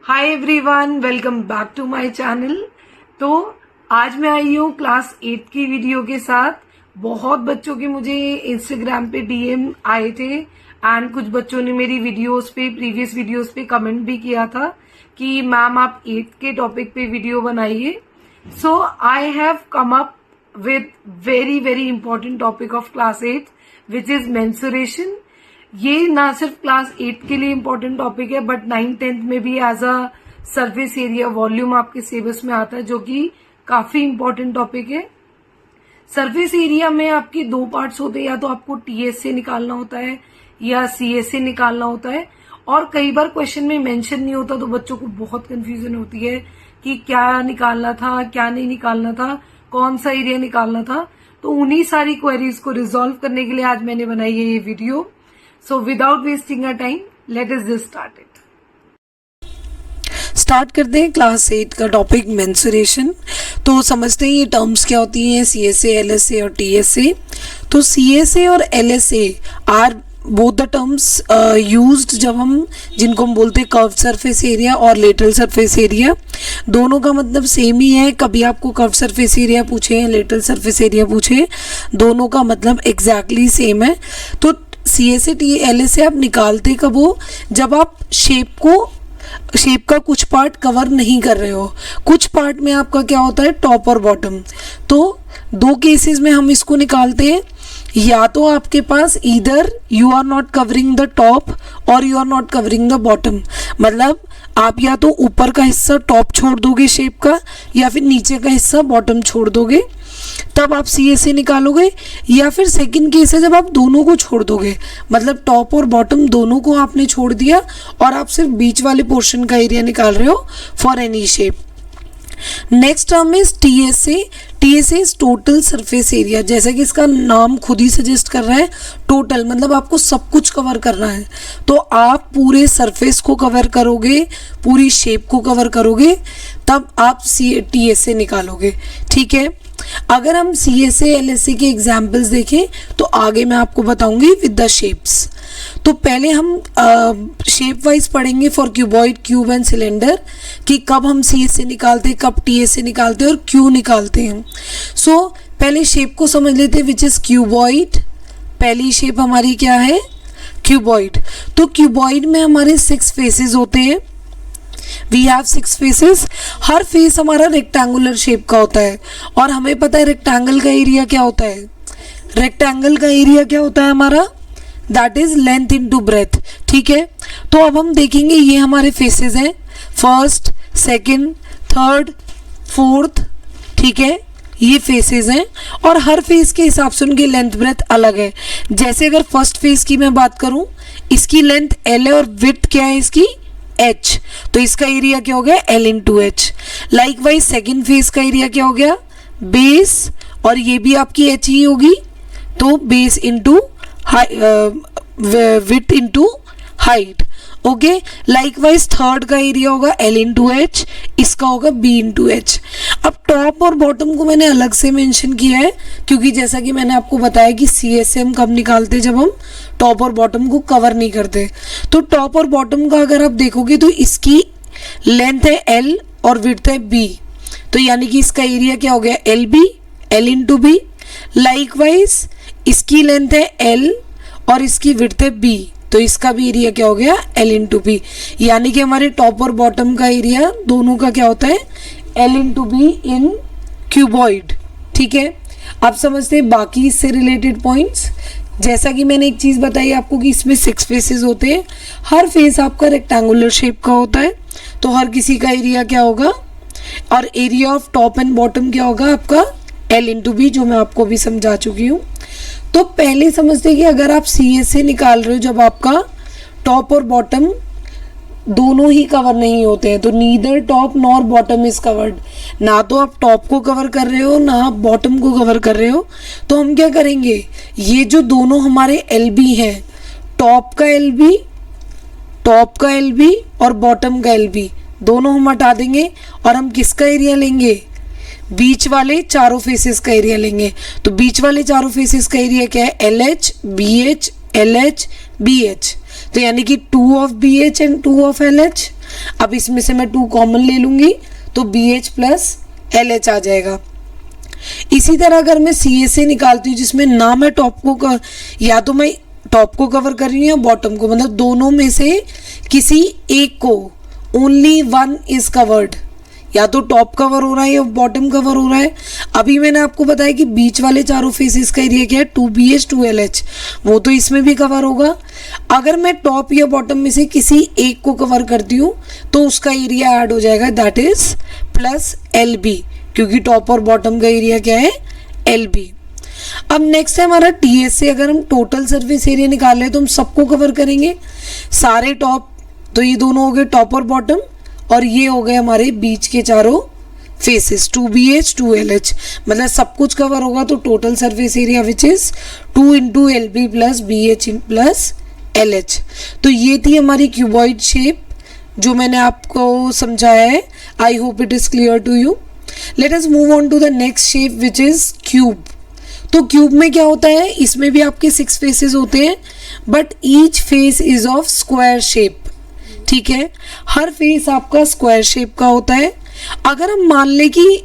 Hi everyone, welcome back to my channel. तो आज मैं आई हूँ क्लास 8 की वीडियो के साथ। बहुत बच्चों के मुझे इंस्टाग्राम पे डीएम आए थे एंड कुछ बच्चों ने मेरी वीडियोस पे, प्रीवियस वीडियोस पे कमेंट भी किया था कि मैम आप 8 के टॉपिक पे वीडियो बनाइए। So I have come up with very very important topic of class 8 which is mensuration. ये ना सिर्फ क्लास 8 के लिए इम्पोर्टेंट टॉपिक है बट 9th-10th में भी as a surface area volume आपके सिलेबस में आता है, जो कि काफी इम्पोर्टेंट टॉपिक है। सरफेस एरिया में आपके दो पार्ट्स होते हैं, या तो आपको टीएसए निकालना होता है या सीएसए निकालना होता है। और कई बार क्वेश्चन में मेंशन नहीं होता तो बच्चों को बहुत कंफ्यूजन होती है कि क्या निकालना था, क्या नहीं निकालना था, कौन सा एरिया निकालना था। तो उन्हीं सारी क्वेरीज को रिजॉल्व करने के लिए आज मैंने बनाई है ये video. So without wasting our time, let us just start it. Start करते हैं क्लास 8 का टॉपिक मेंसुरेशन। तो समझते हैं ये टर्म्स क्या होती हैं, सीएसए, एलएसए और टीएसए। तो सीएसए और LSA are both the terms used जब हम जिनको हम बोलते हैं कर्व सरफेस एरिया और लेटरल सरफेस एरिया। दोनों का मतलब सेम ही है। कभी आपको कर्व सरफेस एरिया पूछे या लेटरल सरफेस एरिया पूछे, दोनों का मतलब एग्जैक्टली सेम है। तो सीएसए एलएसए आप निकालते कब हो, जब आप शेप का कुछ पार्ट कवर नहीं कर रहे हो। कुछ पार्ट में आपका क्या होता है, टॉप और बॉटम। तो दो केसेस में हम इसको निकालते हैं। या तो आपके पास इधर you are not covering the top और you are not covering the bottom, मतलब आप या तो ऊपर का हिस्सा टॉप छोड़ दोगे शेप का या फिर नीचे का हिस्सा बॉटम छोड़ दोगे, तब आप सीएसए निकालोगे। या फिर सेकंड केस है जब आप दोनों को छोड़ दोगे, मतलब टॉप और बॉटम दोनों को आपने छोड़ दिया और आप सिर्फ बीच वाले पोर्शन का एरिया निकाल रहे हो for any shape. Next term is TSA. TSA is total surface area. जैसे कि इसका नाम खुद ही सजेस्ट कर रहा है, टोटल मतलब आपको सब कुछ कवर करना है। तो आप पूरे सरफेस को कवर करोगे, पूरी शेप को कवर करोगे, तब आप टीएसए निकालोगे। ठीक है। अगर हम सीएसए एलएसए के एग्जाम्पल्स देखें तो आगे मैं आपको बताऊंगी विद द शेप्स। तो पहले हम शेप वाइज पढ़ेंगे for cuboid, cube and cylinder, कि कब हम सीएसए निकालते हैं, कब टीएसए निकालते हैं और क्यों निकालते हैं। सो पहले शेप को समझ लेते हैं विच इज क्यूबॉइड। पहली शेप हमारी क्या है, क्यूबॉइड। तो क्यूबॉइड में हमारे 6 फेसेस होते हैं। We have 6 faces. हर फेस हमारा रेक्टेंगुलर शेप का होता है और हमें पता है रेक्टेंगल का एरिया क्या होता है। रेक्टेंगल का एरिया क्या होता है हमारा, that is length into breadth. ठीक है। तो अब हम देखेंगे ये हमारे फेसेस हैं, फर्स्ट, सेकंड, थर्ड, फोर्थ। ठीक है, ये फेसेस हैं और हर फेस के हिसाब से उनकी लेंथ ब्रेथ अलग है। जैसे अगर फर्स्ट फेस की मैं बात करूं, इसकी लेंथ L है और विड्थ क्या है इसकी H, तो इसका एरिया क्या हो गया L into H। Likewise second face का एरिया क्या हो गया, बेस, और ये भी आपकी H ही होगी, तो base into width into height. Okay. Likewise third का एरिया होगा L इंटू H, इसका होगा B इंटू H। अब टॉप और बॉटम को मैंने अलग से मेंशन किया है क्योंकि जैसा कि मैंने आपको बताया कि सीएसए हम कब निकालते, जब हम टॉप और बॉटम को कवर नहीं करते। तो टॉप और बॉटम का अगर आप देखोगे तो इसकी लेंथ है L और विड्थ है B, तो यानी कि इसका एरिया क्या हो गया LB, L into B। Likewise इसकी लेंथ है L और इसकी विड्थ है B, तो इसका भी एरिया क्या हो गया L इंटू B। यानी कि हमारे टॉप और बॉटम का एरिया दोनों का क्या होता है L इंटू B इन क्यूबॉइड। ठीक है। अब समझते हैं बाकी इससे रिलेटेड पॉइंट्स। जैसा कि मैंने एक चीज़ बताई आपको कि इसमें 6 फेसेस होते हैं। हर फेस आपका रेक्टेंगुलर शेप का होता है, तो हर किसी का एरिया क्या होगा, और area of top and bottom क्या होगा आपका L इंटू B, जो मैं आपको भी समझा चुकी हूँ। तो पहले समझते हैं कि अगर आप सीएसए निकाल रहे हो, जब आपका टॉप और बॉटम दोनों ही कवर नहीं होते हैं, तो neither top nor bottom is covered, ना तो आप टॉप को कवर कर रहे हो ना आप बॉटम को कवर कर रहे हो, तो हम क्या करेंगे, ये जो दोनों हमारे LB हैं, टॉप का LB और बॉटम का LB, दोनों हम हटा देंगे और हम किसका एरिया लेंगे, बीच वाले चारों फेसेस का एरिया लेंगे। तो बीच वाले चारों फेसेस का एरिया क्या है, LH, BH, LH, BH। तो यानी कि 2 of BH and 2 of LH। अब इसमें से मैं 2 कॉमन ले लूंगी तो BH प्लस LH आ जाएगा। इसी तरह अगर मैं CSA निकालती हूँ जिसमें ना मैं टॉप को या तो मैं टॉप को कवर कर रही हूँ या बॉटम को, मतलब दोनों में से किसी एक को, ओनली वन इज कवर्ड, या तो टॉप कवर हो रहा है या बॉटम कवर हो रहा है। अभी मैंने आपको बताया कि बीच वाले चारों फेसेस का एरिया क्या है, 2BH 2LH, वो तो इसमें भी कवर होगा। अगर मैं टॉप या बॉटम में से किसी एक को कवर करती हूँ तो उसका एरिया ऐड हो जाएगा, दैट इज प्लस LB, क्योंकि टॉप और बॉटम का एरिया क्या है, LB। अब नेक्स्ट है हमारा TSA। अगर हम टोटल सरफेस एरिया निकाल रहे हैं तो हम सबको कवर करेंगे, सारे टॉप, तो ये दोनों हो गए टॉप और बॉटम, और ये हो गए हमारे बीच के चारों फेसेस 2BH 2LH, मतलब सब कुछ कवर होगा। तो total surface area which is 2 into LB plus BH plus LH। तो ये थी हमारी क्यूबॉइड शेप जो मैंने आपको समझाया है। I hope it is clear to you. Let us move on to the next shape which is cube. तो क्यूब में क्या होता है, इसमें भी आपके 6 फेसेस होते हैं, but each face is of square shape. ठीक है, हर फेस आपका स्क्वायर शेप का होता है। अगर हम मान लें कि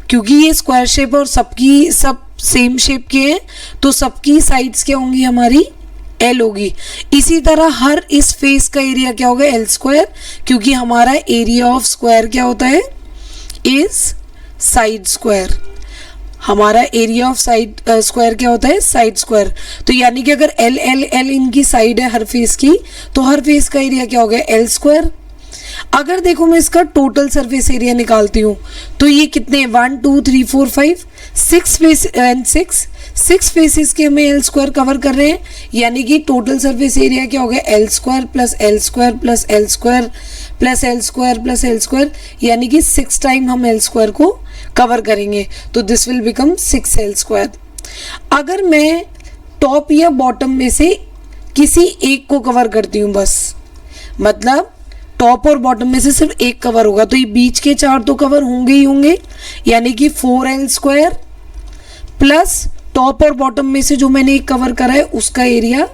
क्योंकि ये स्क्वायर शेप और सबकी सब सेम शेप के हैं तो सबकी साइड्स क्या होंगी, हमारी L होगी। इसी तरह हर इस फेस का एरिया क्या होगा, L स्क्वायर, क्योंकि हमारा एरिया ऑफ स्क्वायर क्या होता है, इज साइड स्क्वायर। हमारा एरिया ऑफ साइड स्क्वायर क्या होता है, साइड स्क्वायर। तो यानी कि अगर L L L इनकी साइड है हर फेस की, तो हर फेस का एरिया क्या हो गया, L स्क्वायर। अगर देखो मैं इसका टोटल सरफेस एरिया निकालती हूँ तो ये कितने, 1 2 3 4 5 6 फेस एंड 6 फेसेस के हमें L स्क्वायर कवर कर रहे हैं, यानी कि टोटल सरफेस एरिया क्या हो गया, L square plus L square plus L square plus L square plus L square, यानी कि 6 टाइम हम L स्क्वायर को कवर करेंगे। तो this will become 6L square. अगर मैं टॉप या बॉटम में से किसी एक को कवर करती हूँ बस, मतलब टॉप और बॉटम में से सिर्फ एक कवर होगा, तो ये बीच के 4 तो कवर होंगे ही होंगे, यानी कि 4L स्क्वायर प्लस टॉप और बॉटम में से जो मैंने एक कवर करा है उसका एरिया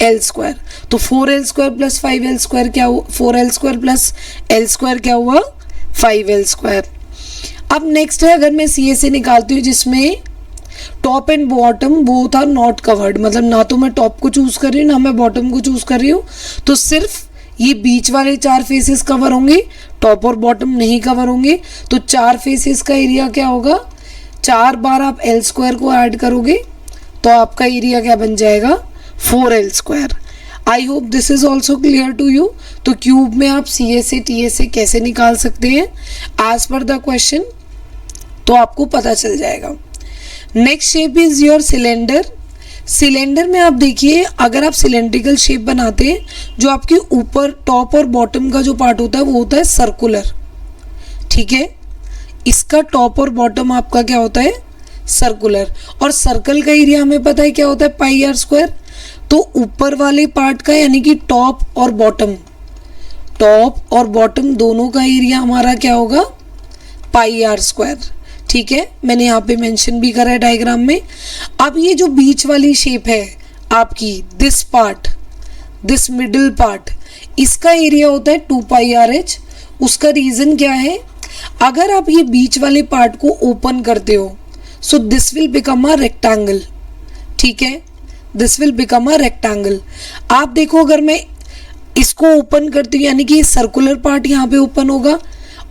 L स्क्वायर। तो 4L square plus 5L square क्या हुआ, 4L square plus L square क्या हुआ, 5L स्क्वायर। अब नेक्स्ट है, अगर मैं CSA निकालती हूँ जिसमें top and bottom both are not covered, मतलब ना तो मैं टॉप को चूज कर रही हूँ ना मैं बॉटम को चूज कर रही हूँ, तो सिर्फ ये बीच वाले 4 फेसेस कवर होंगे, टॉप और बॉटम नहीं कवर होंगे। तो 4 फेसेस का एरिया क्या होगा, 4 बार आप L स्क्वायर को ऐड करोगे तो आपका एरिया क्या बन जाएगा, 4L square. I hope this is also clear to you. तो क्यूब में आप CSA TSA कैसे निकाल सकते हैं एज पर द क्वेश्चन, तो आपको पता चल जाएगा। Next shape is your cylinder. Cylinder में आप देखिए, अगर आप सिलेंड्रिकल शेप बनाते हैं, जो आपके ऊपर टॉप और बॉटम का जो पार्ट होता है वो होता है सर्कुलर। ठीक है, इसका टॉप और बॉटम आपका क्या होता है, सर्कुलर, और सर्कल का एरिया हमें पता है क्या होता है, पाई आर स्क्वायर। तो ऊपर वाले पार्ट का यानी कि टॉप और बॉटम दोनों का एरिया हमारा क्या होगा, पाई आर स्क्वायर। ठीक है, मैंने यहाँ पे मेंशन भी करा है डायग्राम में। अब ये जो बीच वाली शेप है आपकी, दिस मिडिल पार्ट, इसका एरिया होता है 2 पाई आर एच। उसका रीजन क्या है, अगर आप ये बीच वाले पार्ट को ओपन करते हो so this will become a rectangle. ठीक है, this will become a rectangle. आप देखो, अगर मैं इसको ओपन करती हूँ यानी कि ये सर्कुलर पार्ट यहाँ पे ओपन होगा,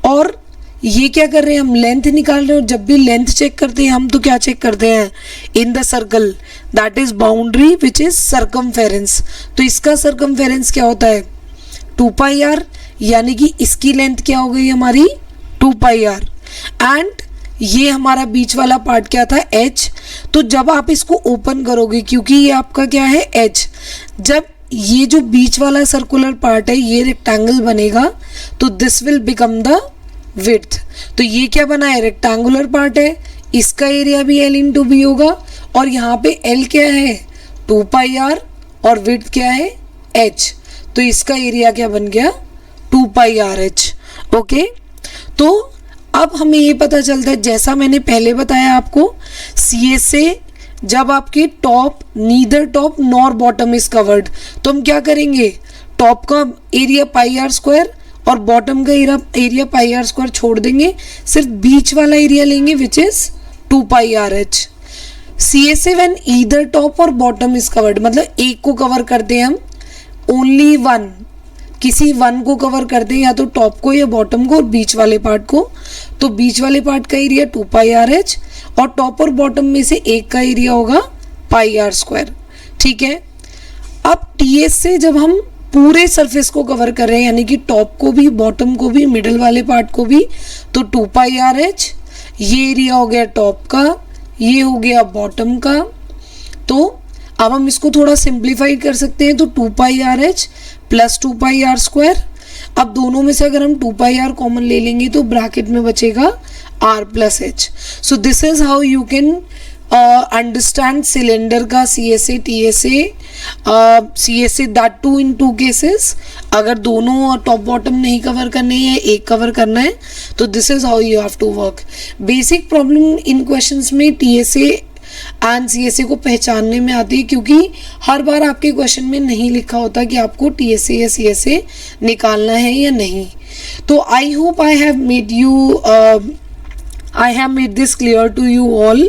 और ये क्या कर रहे हैं, हम लेंथ निकाल रहे हैं। और जब भी लेंथ चेक करते हैं हम तो क्या चेक करते हैं, in the circle that is boundary which is circumference. तो इसका सरकमफेरेंस क्या होता है, 2 पाई आर, यानी कि इसकी लेंथ क्या हो गई हमारी, 2 पाई आर। एंड ये हमारा बीच वाला पार्ट क्या था, H। तो जब आप इसको ओपन करोगे, क्योंकि ये आपका क्या है, H, जब ये जो बीच वाला सर्कुलर पार्ट है ये रेक्टेंगल बनेगा तो this will become the width. तो ये क्या बना है, रेक्टेंगुलर पार्ट है, इसका एरिया भी L इंटू बी होगा, और यहाँ पे L क्या है, 2 पाई आर, और विड्थ क्या है, H। तो इसका एरिया क्या बन गया, 2 पाई आर एच। ओके, तो अब हमें ये पता चलता है, जैसा मैंने पहले बताया आपको, CSA जब आपके top neither top nor bottom is covered, तो हम क्या करेंगे, टॉप का एरिया पाई आर स्क्वायर और बॉटम का एरिया पाई आर स्क्वायर छोड़ देंगे, सिर्फ बीच वाला एरिया लेंगे which is 2 pi r H. CSA when either top और बॉटम इज कवर्ड, मतलब एक को कवर करते हैं हम, ओनली वन, किसी वन को कवर करते हैं, या तो टॉप को या बॉटम को और बीच वाले पार्ट को, तो बीच वाले पार्ट का एरिया 2 पाई आर एच और टॉप और बॉटम में से एक का एरिया होगा पाई आर स्क्वायर। ठीक है, अब TS से जब हम पूरे सरफेस को कवर कर रहे हैं, यानी कि टॉप को भी, बॉटम को भी, मिडल वाले पार्ट को भी, तो 2 पाई आर एच, ये एरिया हो गया टॉप का, ये हो गया बॉटम का। तो अब हम इसको थोड़ा सिंप्लीफाई कर सकते हैं, तो 2 pi r h plus 2 pi r square. अब दोनों में से अगर हम 2 पाई आर कॉमन ले लेंगे तो ब्रैकेट में बचेगा r plus H. So this is how you can understand cylinder का CSA TSA, CSA that too in 2 cases. अगर दोनों टॉप बॉटम नहीं कवर करने हैं, एक कवर करना है, तो this is how you have to work. Basic problem in questions में TSA एंड CSA को पहचानने में आती है, क्योंकि हर बार आपके क्वेश्चन में नहीं लिखा होता कि आपको TSA या CSA निकालना है या नहीं। तो I hope I have made this clear to you all,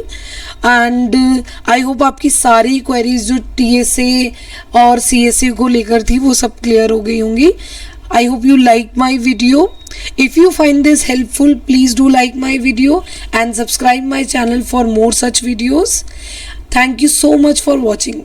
and I hope आपकी सारी क्वेरीज जो TSA और CSA को लेकर थी वो सब क्लियर हो गई होंगी। I hope you like my video. If you find this helpful, please do like my video and subscribe my channel for more such videos. Thank you so much for watching.